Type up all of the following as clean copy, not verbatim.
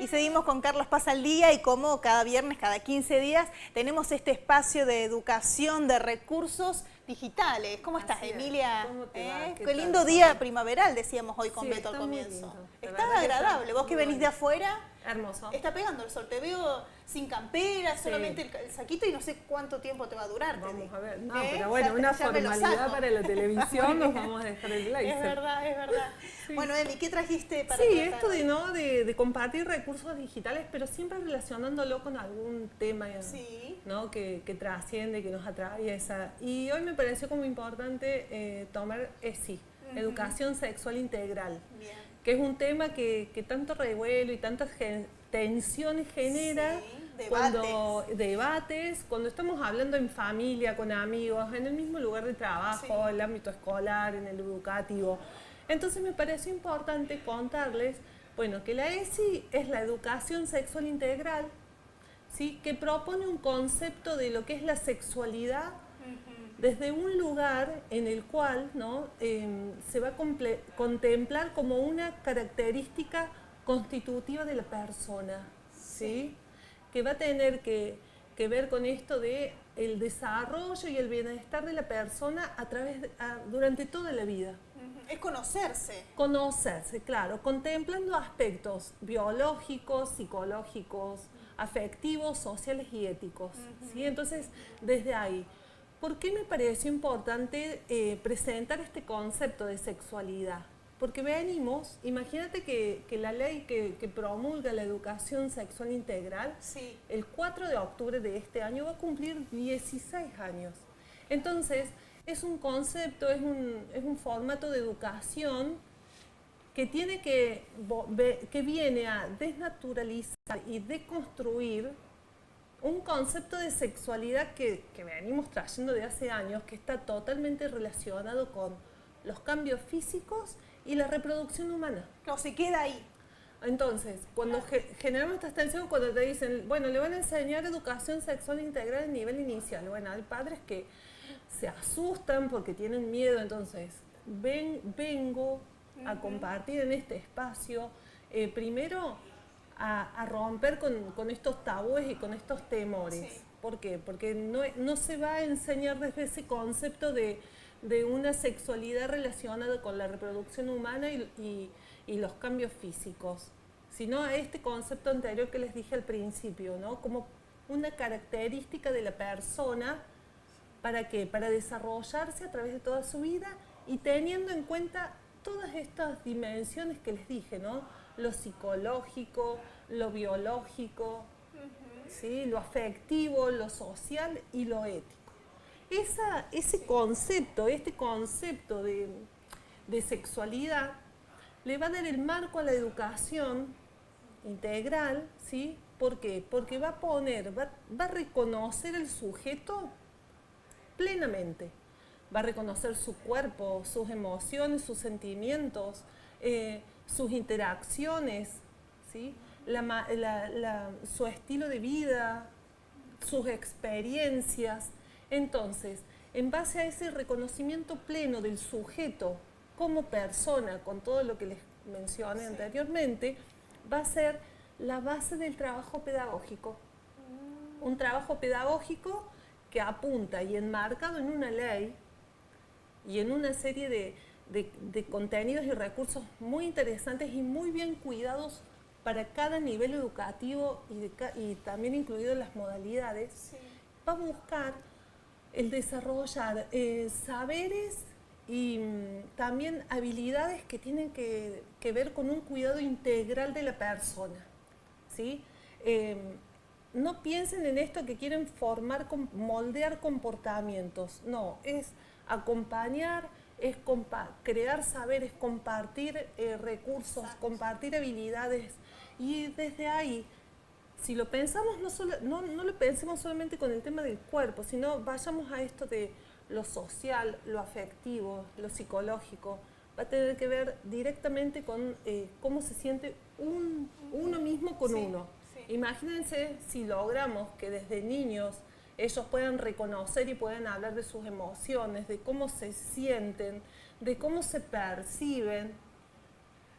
Y seguimos con Carlos Paz al Día y como cada viernes, cada 15 días, tenemos este espacio de educación, de recursos digitales. ¿Cómo estás, Emilia? ¿Cómo te va? Qué lindo día primaveral, decíamos hoy con Beto al comienzo. Está agradable. Vos que venís de afuera. Hermoso. Está pegando el sol. Te veo sin campera, solamente el saquito y no sé cuánto tiempo te va a durar. Vamos a ver. No, pero bueno, una formalidad para la televisión nos vamos a dejar el blazer. Es verdad, es verdad. Sí. Bueno, Emi, ¿qué trajiste para esto de compartir recursos digitales, pero siempre relacionándolo con algún tema ¿no? que trasciende, que nos atraviesa. Y hoy me pareció como importante tomar ESI, Educación Sexual Integral. Bien. Que es un tema que tanto revuelo y tantas tensiones genera, cuando estamos hablando en familia, con amigos, en el mismo lugar de trabajo, en el ámbito escolar, en el educativo. Entonces me pareció importante contarles, bueno, que la ESI es la Educación Sexual Integral, ¿sí? Que propone un concepto de lo que es la sexualidad desde un lugar en el cual, ¿no? Se va a contemplar como una característica constitutiva de la persona, ¿sí? Que va a tener que ver con esto de el desarrollo y el bienestar de la persona durante toda la vida. Es conocerse. Conocerse, claro, contemplando aspectos biológicos, psicológicos, afectivos, sociales y éticos, ¿sí? Entonces, desde ahí, ¿por qué me pareció importante presentar este concepto de sexualidad? Porque venimos, imagínate que la ley que promulga la educación sexual integral, el 4 de octubre de este año va a cumplir 16 años. Entonces, es un concepto, es un formato de educación que viene a desnaturalizar y deconstruir un concepto de sexualidad que venimos trayendo de hace años, que está totalmente relacionado con los cambios físicos y la reproducción humana. No, se queda ahí. Entonces, cuando generamos esta tensión, cuando te dicen, bueno, le van a enseñar educación sexual integral a nivel inicial. Bueno, hay padres que se asustan porque tienen miedo, entonces vengo a compartir en este espacio, primero, a romper con estos tabúes y con estos temores. Sí. ¿Por qué? Porque no se va a enseñar desde ese concepto de una sexualidad relacionada con la reproducción humana y los cambios físicos, sino a este concepto anterior que les dije al principio, ¿no? Como una característica de la persona, ¿para qué? Para desarrollarse a través de toda su vida y teniendo en cuenta todas estas dimensiones que les dije, ¿no? Lo psicológico, lo biológico, ¿sí? Lo afectivo, lo social y lo ético. Este concepto de sexualidad le va a dar el marco a la educación integral, ¿sí? ¿Por qué? Porque va a reconocer el sujeto plenamente. Va a reconocer su cuerpo, sus emociones, sus sentimientos, sus interacciones, ¿sí? Su estilo de vida, sus experiencias. Entonces, en base a ese reconocimiento pleno del sujeto como persona, con todo lo que les mencioné anteriormente, va a ser la base del trabajo pedagógico. Un trabajo pedagógico que apunta y enmarcado en una ley y en una serie de contenidos y recursos muy interesantes y muy bien cuidados para cada nivel educativo y también incluido las modalidades, va a buscar el desarrollar saberes y también habilidades que tienen que ver con un cuidado integral de la persona, ¿sí? No piensen en esto que quieren moldear comportamientos, no, es acompañar, es crear saberes, compartir recursos, compartir habilidades y desde ahí, si lo pensamos, no lo pensemos solamente con el tema del cuerpo, sino vayamos a esto de lo social, lo afectivo, lo psicológico. Va a tener que ver directamente con cómo se siente uno mismo con uno. Imagínense si logramos que desde niños ellos puedan reconocer y puedan hablar de sus emociones, de cómo se sienten, de cómo se perciben.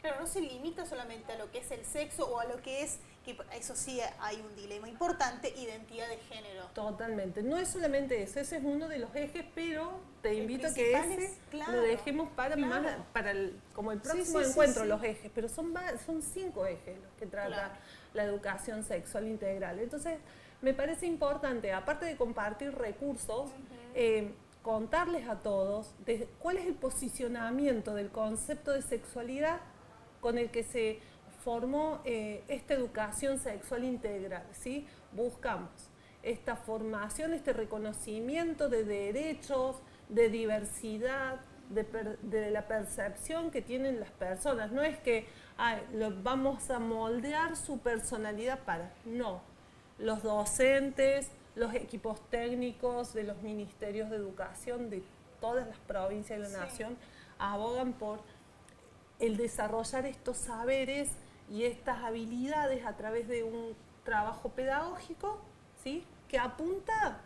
Claro, no se limita solamente a lo que es el sexo o a lo que es que eso sí hay un dilema importante, identidad de género. Totalmente. No es solamente eso, ese es uno de los ejes, pero te invito a que principal ese es, claro, lo dejemos para claro. más, para como el próximo Sí, sí, encuentro, sí. los ejes, pero son 5 ejes los que trata Claro. la educación sexual integral. Entonces, me parece importante, aparte de compartir recursos, contarles a todos cuál es el posicionamiento del concepto de sexualidad con el que se formó esta educación sexual integral, ¿sí? Buscamos esta formación, este reconocimiento de derechos, de diversidad, de la percepción que tienen las personas. No es que vamos a moldear su personalidad para, no. Los docentes, los equipos técnicos de los ministerios de educación de todas las provincias de la nación abogan por el desarrollar estos saberes y estas habilidades a través de un trabajo pedagógico, ¿sí? Que apunta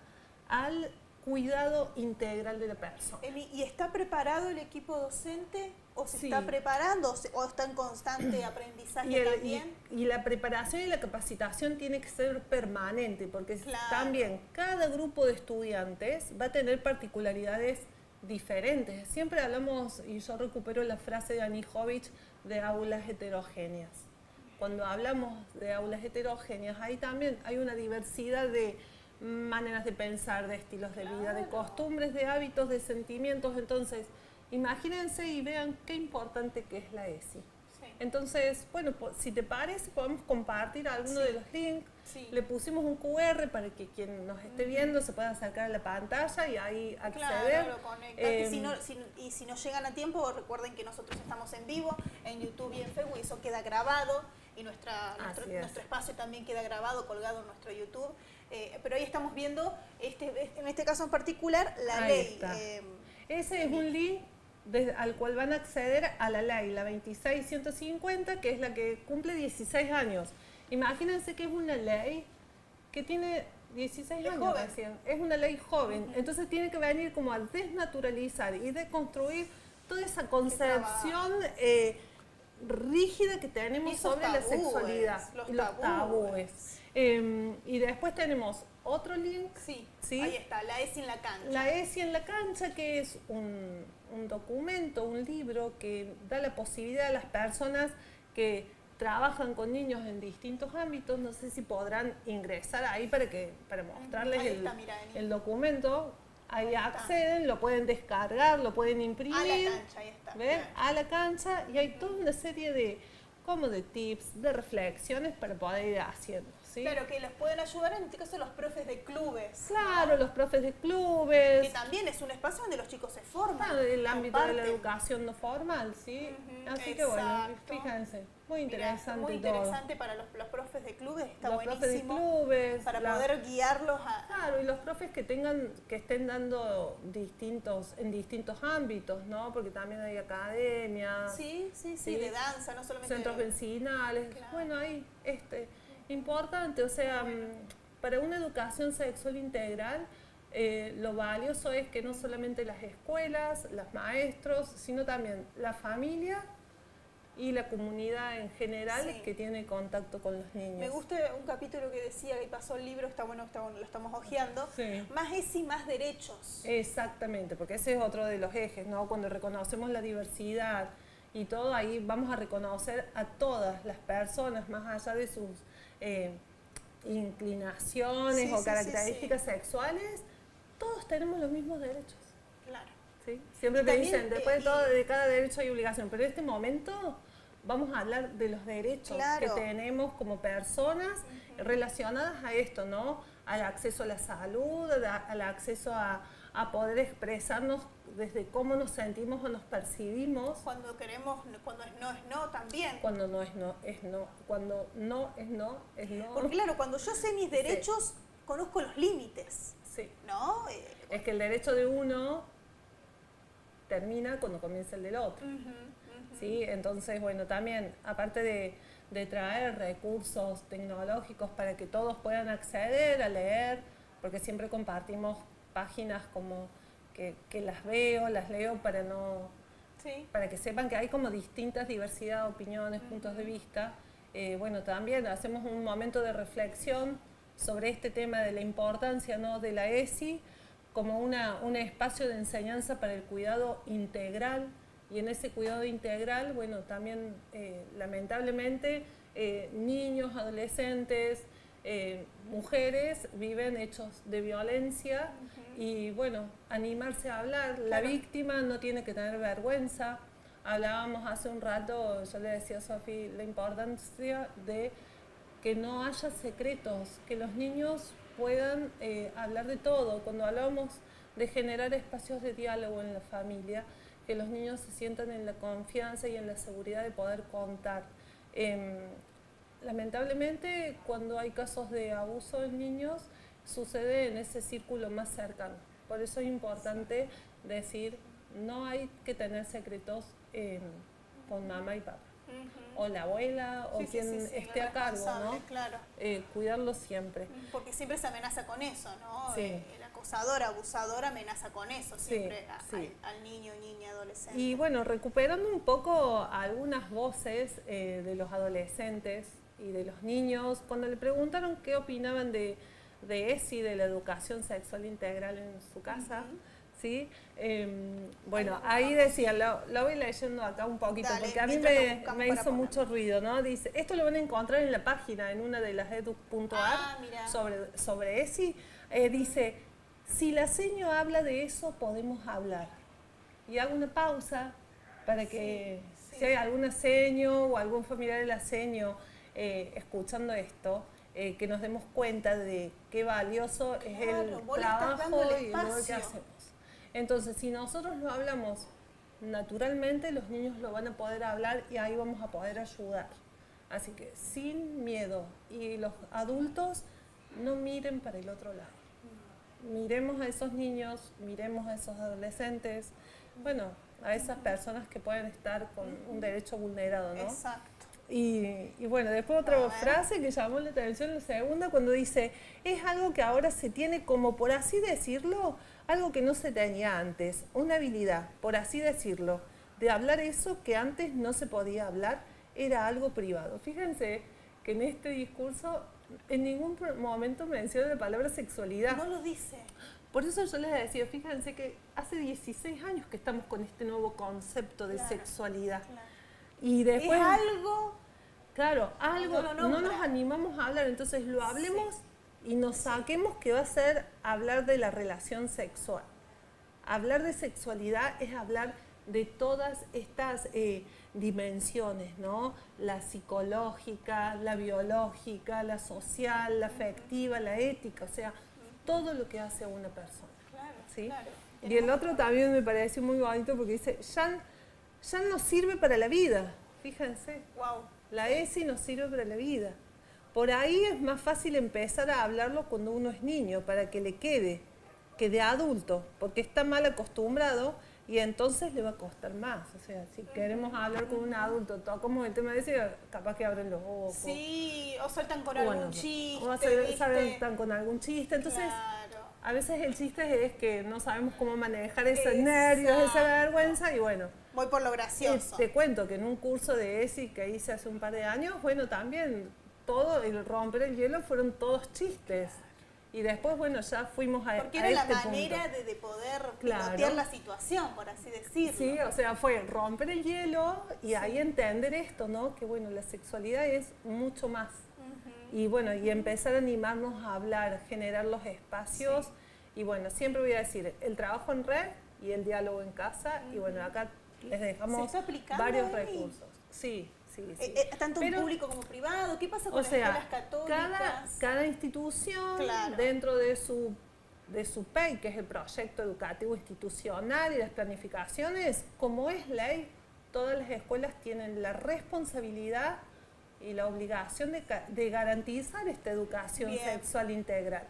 al cuidado integral de la persona. Eli, ¿y está preparado el equipo docente? ¿O se Sí. está preparando? ¿O está en constante aprendizaje también? Y la preparación y la capacitación tiene que ser permanente, porque Claro. también cada grupo de estudiantes va a tener particularidades diferentes. Siempre hablamos, y yo recupero la frase de Anijovic, de aulas heterogéneas. Cuando hablamos de aulas heterogéneas, ahí también hay una diversidad de maneras de pensar, de estilos de vida, de costumbres, de hábitos, de sentimientos. Entonces, imagínense y vean qué importante que es la ESI. Sí. Entonces, bueno, si te parece, podemos compartir alguno de los links. Sí. Le pusimos un QR para que quien nos esté viendo se pueda acercar a la pantalla y ahí acceder. Claro, lo conectan. Y si no llegan a tiempo, recuerden que nosotros estamos en vivo, en YouTube y en Facebook, y eso queda grabado, y nuestro espacio también queda grabado, colgado en nuestro YouTube. Pero ahí estamos viendo, en este caso en particular, la Ahí ley. está. Ese es un link al cual van a acceder a la ley, la 26150, que es la que cumple 16 años. Imagínense que es una ley que tiene 16 años joven. recién. Es una ley joven. Entonces tiene que venir como a desnaturalizar y deconstruir toda esa concepción rígida que tenemos sobre la sexualidad los y los tabúes. Y después tenemos otro link. Sí, ahí está, la ESI en la cancha. La ESI en la cancha, que es un documento, un libro que da la posibilidad a las personas que trabajan con niños en distintos ámbitos, no sé si podrán ingresar ahí para mostrarles Ahí está, mira, el documento. Ahí acceden, lo pueden descargar, lo pueden imprimir. A la cancha, ahí está. ¿Ven? A la cancha, y hay toda una serie de tips, de reflexiones para poder ir haciendo. ¿Sí? Claro, que los pueden ayudar en este caso los profes de clubes. Claro, los profes de clubes. Que también es un espacio donde los chicos se forman. Claro, el ámbito de la comparten. educación no formal, ¿sí? Así que exacto. bueno, fíjense, muy interesante. Muy todo. interesante para los profes de clubes, está Los buenísimo. profes de clubes. Para poder guiarlos a... Claro, y los profes que estén dando en distintos ámbitos, ¿no? Porque también hay academias. Sí, de danza, no solamente centros de... vecinales. Claro. Bueno, ahí, importante, o sea, para una educación sexual integral, lo valioso es que no solamente las escuelas, los maestros, sino también la familia y la comunidad en general que tiene contacto con los niños. Me gusta un capítulo que decía que pasó el libro, está bueno, lo estamos hojeando, Sí. más ESI, más derechos. Exactamente, porque ese es otro de los ejes, ¿no? Cuando reconocemos la diversidad y todo, ahí vamos a reconocer a todas las personas, más allá de sus inclinaciones o características sexuales, todos tenemos los mismos derechos. Claro. ¿Sí? Siempre Y me también, dicen, después de cada derecho hay obligación, pero en este momento vamos a hablar de los derechos que tenemos como personas relacionadas a esto, ¿no? Al acceso a la salud, al acceso a poder expresarnos desde cómo nos sentimos o nos percibimos. Cuando queremos, cuando es no también. Cuando no es no, es no. Cuando no es no, es no. Porque claro, cuando yo sé mis derechos, conozco los límites. Sí. ¿No? Es que el derecho de uno termina cuando comienza el del otro. ¿Sí? Entonces, bueno, también, aparte de traer recursos tecnológicos para que todos puedan acceder a leer, porque siempre compartimos páginas como que las leo para que sepan que hay como distintas diversidad de opiniones, puntos de vista. bueno, también hacemos un momento de reflexión sobre este tema de la importancia, ¿no?, de la ESI como un espacio de enseñanza para el cuidado integral, y en ese cuidado integral, bueno, también lamentablemente niños, adolescentes, mujeres viven hechos de violencia y bueno, animarse a hablar. La víctima no tiene que tener vergüenza. Hablábamos hace un rato, yo le decía a Sofi la importancia de que no haya secretos, que los niños puedan hablar de todo. Cuando hablamos de generar espacios de diálogo en la familia, que los niños se sientan en la confianza y en la seguridad de poder contar. Lamentablemente, cuando hay casos de abuso en niños, sucede en ese círculo más cercano. Por eso es importante decir, no hay que tener secretos con mamá y papá. O la abuela, o quien esté a cargo, ¿no? Claro. Cuidarlo siempre. Porque siempre se amenaza con eso, ¿no? Sí. El acosador, abusador amenaza con eso, siempre al niño, niña, adolescente. Y bueno, recuperando un poco algunas voces de los adolescentes y de los niños, cuando le preguntaron qué opinaban de ESI, de la educación sexual integral en su casa, ¿sí? Bueno, ahí decía, lo voy leyendo acá un poquito, dale, porque a mí me hizo mucho ruido, ¿no? Dice, esto lo van a encontrar en la página, en una de las edu.ar, sobre ESI. Dice, si la seño habla de eso, podemos hablar. Y hago una pausa para que si hay alguna seño o algún familiar de la seño escuchando esto, que nos demos cuenta de qué valioso es el trabajo y el lugar que hacemos. Entonces, si nosotros lo hablamos naturalmente, los niños lo van a poder hablar y ahí vamos a poder ayudar. Así que sin miedo. Y los adultos no miren para el otro lado. Miremos a esos niños, miremos a esos adolescentes, bueno, a esas personas que pueden estar con un derecho vulnerado, ¿no? Exacto. Y bueno, después otra frase que llamó la atención, la segunda, cuando dice, es algo que ahora se tiene como, por así decirlo, algo que no se tenía antes, una habilidad, por así decirlo, de hablar eso que antes no se podía hablar, era algo privado. Fíjense que en este discurso en ningún momento menciona la palabra sexualidad. No lo dice. Por eso yo les decía, fíjense que hace 16 años que estamos con este nuevo concepto de sexualidad. Claro. Y después, es algo... Claro, algo no nos animamos a hablar, entonces lo hablemos y nos saquemos que va a ser hablar de la relación sexual. Hablar de sexualidad es hablar de todas estas dimensiones, ¿no? La psicológica, la biológica, la social, la afectiva, la ética, o sea, todo lo que hace a una persona. Claro, ¿sí? Claro. Y el otro también me pareció muy bonito porque dice, ya nos sirve para la vida, fíjense. Wow. La ESI nos sirve para la vida. Por ahí es más fácil empezar a hablarlo cuando uno es niño, para que le quede, que de adulto, porque está mal acostumbrado y entonces le va a costar más. O sea, si queremos hablar con un adulto, todo como el tema de ese, capaz que abren los ojos. Sí, o saltan con algún chiste. O saltan con algún chiste. Entonces, a veces el chiste es que no sabemos cómo manejar esos nervios, esa vergüenza y bueno. Voy por lo gracioso. Te cuento que en un curso de ESI que hice hace un par de años, bueno, también todo el romper el hielo fueron todos chistes. Y después, bueno, ya fuimos a porque era la manera de poder pilotear la situación, por así decirlo. Sí, o sea, fue romper el hielo y ahí entender esto, ¿no? Que bueno, la sexualidad es mucho más. Y bueno, y empezar a animarnos a hablar, generar los espacios. Y bueno, siempre voy a decir, el trabajo en red y el diálogo en casa. Y bueno, acá les dejamos varios recursos. Sí. Tanto en público como privado. ¿Qué pasa con las escuelas católicas? Cada institución dentro de su PEI, que es el proyecto educativo institucional y las planificaciones, como es ley, todas las escuelas tienen la responsabilidad y la obligación de garantizar esta educación sexual integral.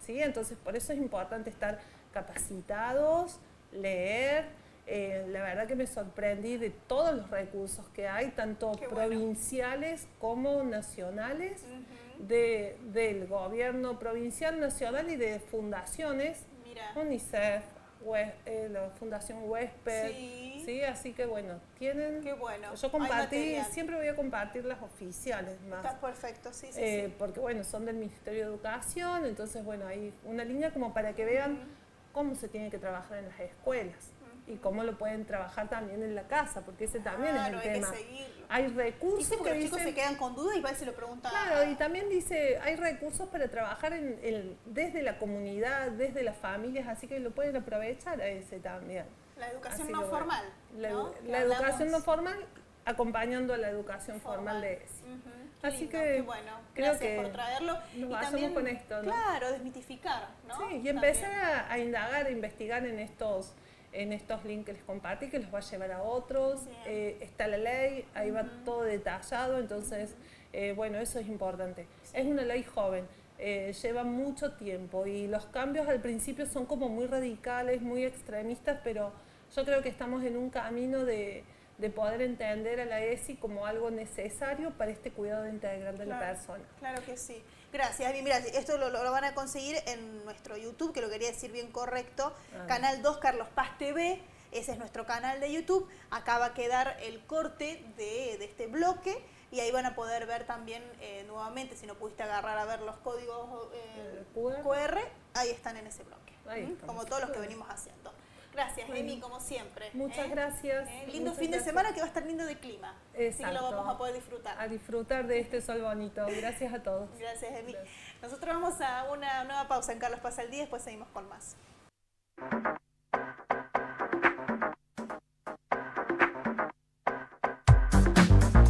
¿Sí? Entonces, por eso es importante estar capacitados, leer. La verdad que me sorprendí de todos los recursos que hay, tanto provinciales como nacionales, del gobierno provincial, nacional y de fundaciones, UNICEF, la Fundación Huésped, ¿sí? Así que bueno, tienen... Qué bueno. Yo compartí, siempre voy a compartir las oficiales más. Está perfecto, sí, sí. Porque bueno, son del Ministerio de Educación, entonces bueno, hay una línea como para que vean cómo se tiene que trabajar en las escuelas. Y cómo lo pueden trabajar también en la casa, porque ese también es el tema. Hay que seguirlo. Hay recursos dice porque los chicos se quedan con dudas y va y se lo preguntan. Claro, y también dice, hay recursos para trabajar desde la comunidad, desde las familias, así que lo pueden aprovechar a ese también. La educación no formal, ¿no? La educación no formal acompañando a la educación formal de ESI. Así que qué bueno, creo gracias que por traerlo. Nos basamos con esto, ¿no? Claro, desmitificar, ¿no? Sí, y empezar a indagar, a investigar en estos links que les compartí, que los va a llevar a otros. Está la ley, ahí va todo detallado, entonces, bueno, eso es importante. Sí. Es una ley joven, lleva mucho tiempo y los cambios al principio son como muy radicales, muy extremistas, pero yo creo que estamos en un camino de poder entender a la ESI como algo necesario para este cuidado integral de la persona. Claro que sí. Gracias. Mira, esto lo van a conseguir en nuestro YouTube, que lo quería decir bien correcto, Canal 2 Carlos Paz TV, ese es nuestro canal de YouTube. Acá va a quedar el corte de este bloque y ahí van a poder ver también nuevamente, si no pudiste agarrar a ver los códigos QR, ahí están en ese bloque, como todos los que venimos haciendo. Gracias, Emi, como siempre. Muchas gracias. Lindo muchas fin de semana que va a estar lindo de clima. Exacto. Así que lo vamos a poder disfrutar. A disfrutar de este sol bonito. Gracias a todos. Gracias, Emi. Nosotros vamos a una nueva pausa en Carlos Paz al Día, después seguimos con más.